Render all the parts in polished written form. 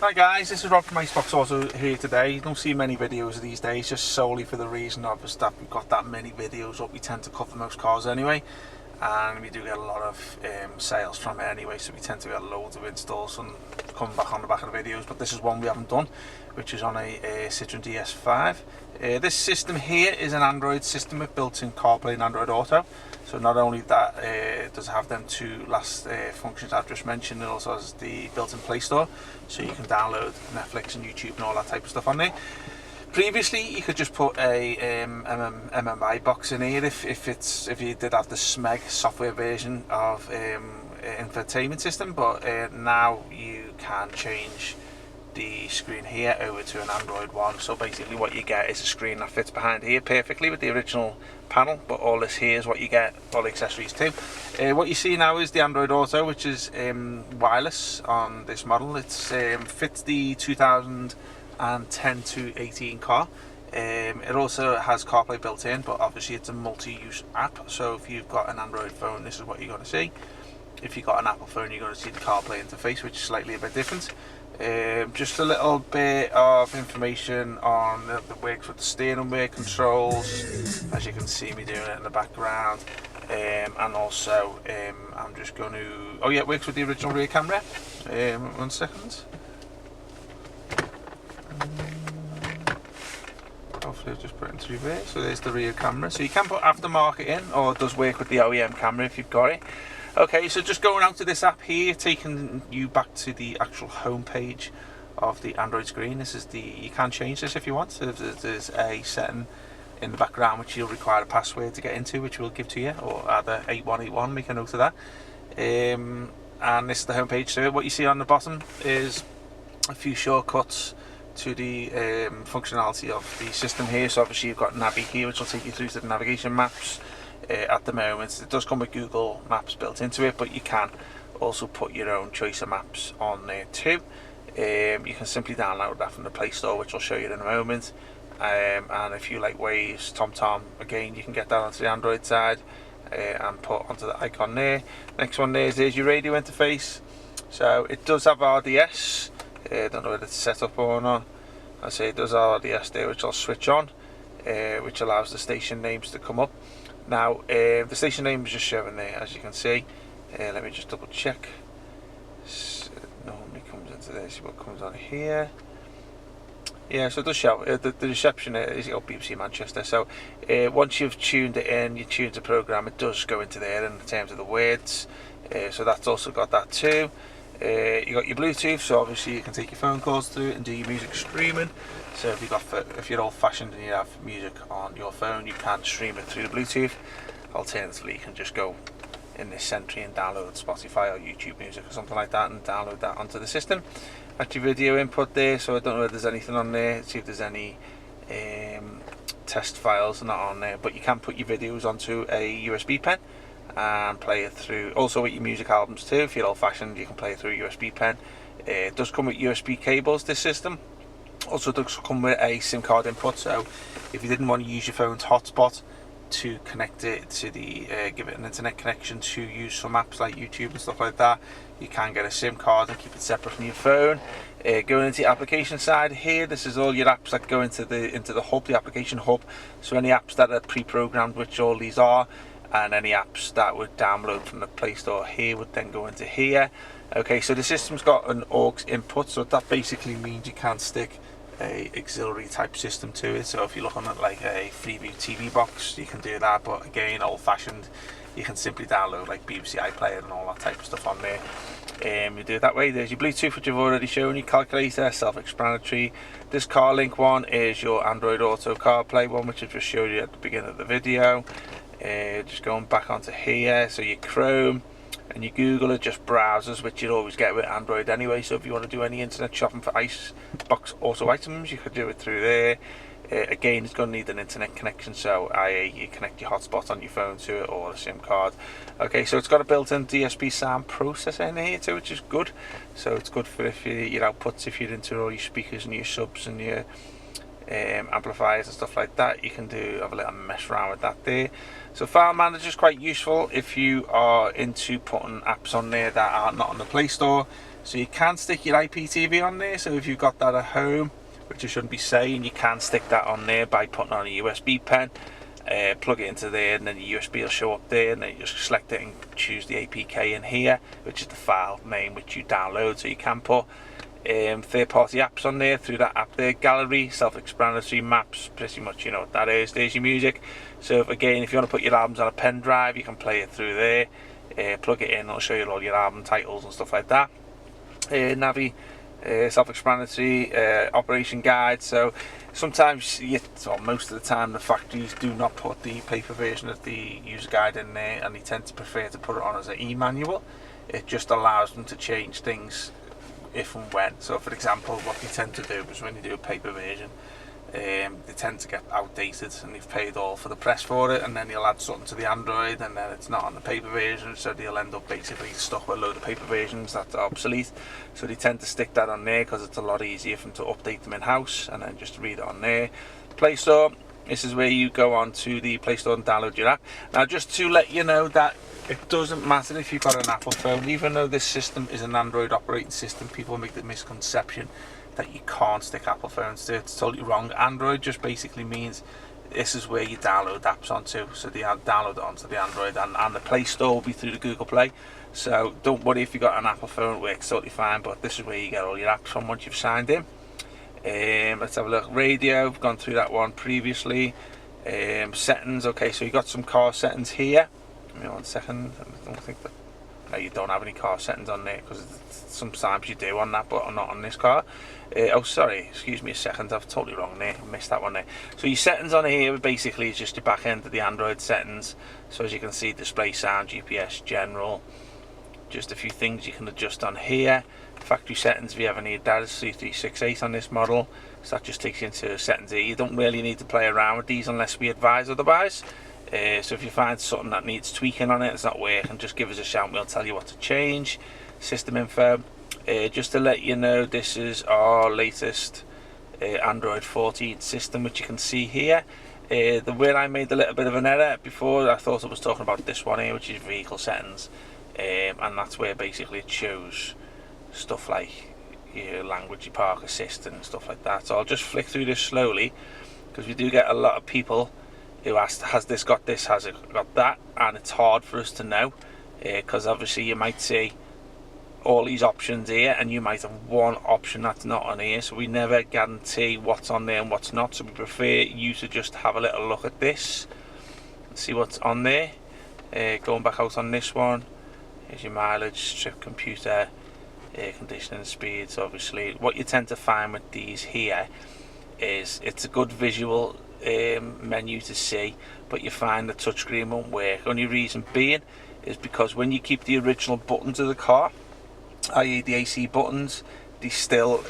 Hi guys, this is Rob from Iceboxauto here today. You don't see many videos these days, just solely for the reason of that we've got that many videos up. We tend to cover most cars anyway, and we do get a lot of sales from it anyway, so we tend to get loads of installs and come back on the back of the videos. But this is one we haven't done, which is on a Citroen DS5. This system here is an Android system with built-in CarPlay and Android Auto. So not only that, it does have them two last functions I've just mentioned, it also has the built-in Play Store, so you can download Netflix and YouTube and all that type of stuff on there. Previously, you could just put a MMI box in here if you did have the SMEG software version of infotainment system, but now you can change the screen here over to an Android one. So basically what you get is a screen that fits behind here perfectly with the original panel, but all this here is what you get, all the accessories too. What you see now is the Android Auto, which is wireless on this model. It fits the 2010 to 18 car. It also has CarPlay built in, but obviously it's a multi-use app, so if you've got an Android phone, this is what you're going to see. If you've got an Apple phone, you're going to see the CarPlay interface, which is slightly a bit different. Just a little bit of information on the works with the steering wheel controls, as you can see me doing it in the background, and also I'm just going to, oh yeah, it works with the original rear camera. 1 second. Hopefully I've just put it into reverse. So there's the rear camera, so you can put aftermarket in, or it does work with the OEM camera if you've got it. Okay, so just going out to this app here, taking you back to the actual home page of the Android screen. This is the, you can change this if you want. So there's a setting in the background which you'll require a password to get into, which we'll give to you, or either 8181, make a note of that. And this is the home page. So what you see on the bottom is a few shortcuts to the functionality of the system here. So obviously you've got Navi here, which will take you through to the navigation maps. At the moment it does come with Google Maps built into it, but you can also put your own choice of maps on there too. You can simply download that from the Play Store, which I'll show you in a moment. And if you like Waze, TomTom, again you can get that onto the Android side and put onto the icon there. Next one there's your radio interface. So it does have RDS. Don't know whether it's set up or not. I say it does have RDS there, which I'll switch on, which allows the station names to come up. Now the station name is just showing there, as you can see. Let me just double check. It normally comes into this, what comes on here. Yeah, so it does show. The reception is BBC Manchester. So once you've tuned it in, you tune the program, it does go into there in terms of the words. So that's also got that too. You got your Bluetooth, so obviously you can take your phone calls through it and do your music streaming. So if you're old-fashioned and you have music on your phone, you can stream it through the Bluetooth. Alternatively, you can just go in this entry and download Spotify or YouTube Music or something like that and download that onto the system. At your video input there, so I don't know if there's anything on there. See if there's any test files not on there, but you can put your videos onto a USB pen and play it through. Also with your music albums too, if you're old-fashioned, you can play it through a USB pen. It does come with USB cables, this system. Also does come with a SIM card input, so if you didn't want to use your phone's hotspot to connect it to the give it an internet connection to use some apps like YouTube and stuff like that, you can get a SIM card and keep it separate from your phone. Going into the application side here, this is all your apps that go into the hub, the application hub. So any apps that are pre-programmed, which all these are, and any apps that would download from the Play Store here would then go into here. Okay, so the system's got an aux input, so that basically means you can stick a auxiliary type system to it. So if you're looking at like a Freeview TV box, you can do that, but again, old-fashioned, you can simply download like BBC iPlayer and all that type of stuff on there. You do it that way. There's your Bluetooth, which I've already shown you, calculator, self-explanatory. This CarLink one is your Android Auto CarPlay one, which I just showed you at the beginning of the video. Just going back onto here, so your Chrome and your Google are just browsers, which you'd always get with Android anyway. So if you want to do any internet shopping for Iceboxauto items, you could do it through there. Again, it's going to need an internet connection, so i.e. you connect your hotspot on your phone to it or a SIM card. Okay, so it's got a built-in DSP sound processor in here too, which is good. So it's good for if your outputs, if you're into all your speakers and your subs and your amplifiers and stuff like that, you can have a little mess around with that there. So File Manager is quite useful if you are into putting apps on there that are not on the Play Store. So you can stick your IPTV on there, so if you've got that at home, which you shouldn't be saying, you can stick that on there by putting on a USB pen, plug it into there, and then the USB will show up there, and then you just select it and choose the APK in here, which is the file name which you download. So you can put third-party apps on there through that app there, gallery, self-explanatory, maps, pretty much you know what that is. There's your music. So again, if you want to put your albums on a pen drive, you can play it through there, plug it in, it'll show you all your album titles and stuff like that. Navi, self-explanatory, operation guide. So sometimes, well, most of the time, the factories do not put the paper version of the user guide in there, and they tend to prefer to put it on as an e-manual. It just allows them to change things if and when. So for example, what they tend to do is when you do a paper version, they tend to get outdated and they've paid all for the press for it, and then you'll add something to the Android and then it's not on the paper version, so they'll end up basically stuck with a load of paper versions that are obsolete. So they tend to stick that on there because it's a lot easier for them to update them in-house and then just read it on there. Play Store, this is where you go on to the Play Store and download your app. Now just to let you know that it doesn't matter if you've got an Apple phone. Even though this system is an Android operating system, people make the misconception that you can't stick Apple phones to it. It's totally wrong. Android just basically means this is where you download apps onto. So they download it onto the Android, and the Play Store will be through the Google Play. So don't worry if you've got an Apple phone, it works totally fine, but this is where you get all your apps from once you've signed in. Let's have a look. Radio, I've gone through that one previously. Settings, okay, so you got some car settings here. Give me 1 second. I don't think that. No, you don't have any car settings on there, because sometimes you do on that, but not on this car. Oh, sorry, excuse me a second, I've totally wrong there. I missed that one there. So your settings on here basically is just your back end of the Android settings. So as you can see, display, sound, GPS, general. Just a few things you can adjust on here. Factory settings, if you ever need that, is 3368 on this model. So that just takes you into settings here. You don't really need to play around with these unless we advise otherwise. So if you find something that needs tweaking on it, it's not working, just give us a shout, we'll tell you what to change. System info, just to let you know, this is our latest Android 14 system, which you can see here. Where I made a little bit of an error before, I thought I was talking about this one here, which is vehicle settings, and that's where basically it shows stuff like your language, your park assist and stuff like that. So I'll just flick through this slowly, because we do get a lot of people who asked, has this got this, has it got that, and it's hard for us to know, because obviously you might see all these options here and you might have one option that's not on here, so we never guarantee what's on there and what's not. So we prefer you to just have a little look at this and see what's on there. Going back out on this one, here's your mileage, trip computer, air conditioning, speeds. Obviously what you tend to find with these here is it's a good visual menu to see, but you find the touchscreen won't work. Only reason being is because when you keep the original buttons of the car, i.e. the AC buttons, they still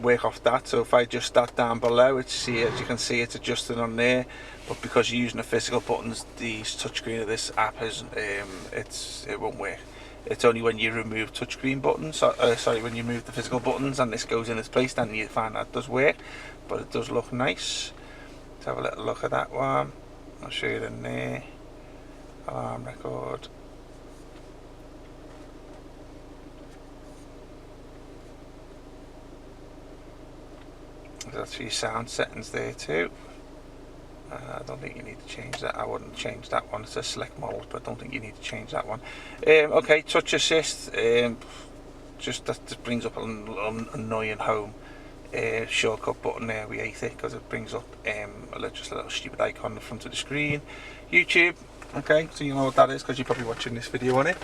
work off that. So if I adjust that down below, as you can see, it's adjusted on there, but because you're using the physical buttons, the touchscreen of this app has it won't work. It's only when you remove touchscreen buttons, when you move the physical buttons and this goes in its place, then you find that does work. But it does look nice. Let's have a little look at that one. I'll show you in there. Alarm record. That's your sound settings there too. I don't think you need to change that. I wouldn't change that one. It's a select model, but I don't think you need to change that one. Okay, touch assist. Just that brings up an annoying home shortcut button there. We hate it because it brings up just a little stupid icon in the front of the screen. YouTube, okay, so you know what that is because you're probably watching this video on it.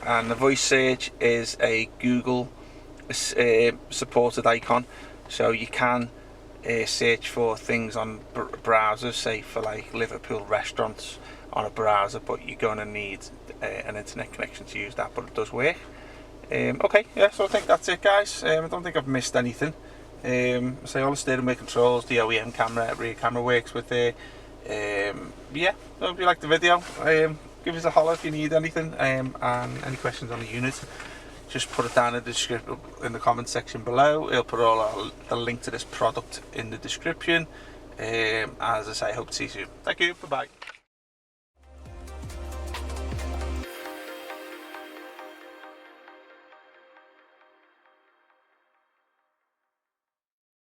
And the voice search is a Google supported icon, so you can search for things on browsers, say for like Liverpool restaurants on a browser, but you're going to need an internet connection to use that, but it does work. Okay, yeah, so I think that's it, guys. I don't think I've missed anything. Say all the steering wheel controls, the OEM camera, rear camera works with it. Yeah, so if you like the video, give us a holler if you need anything, and any questions on the unit, just put it down in the description, in the comment section below. It'll put the link to this product in the description. As I say, hope to see you soon. Thank you, bye bye.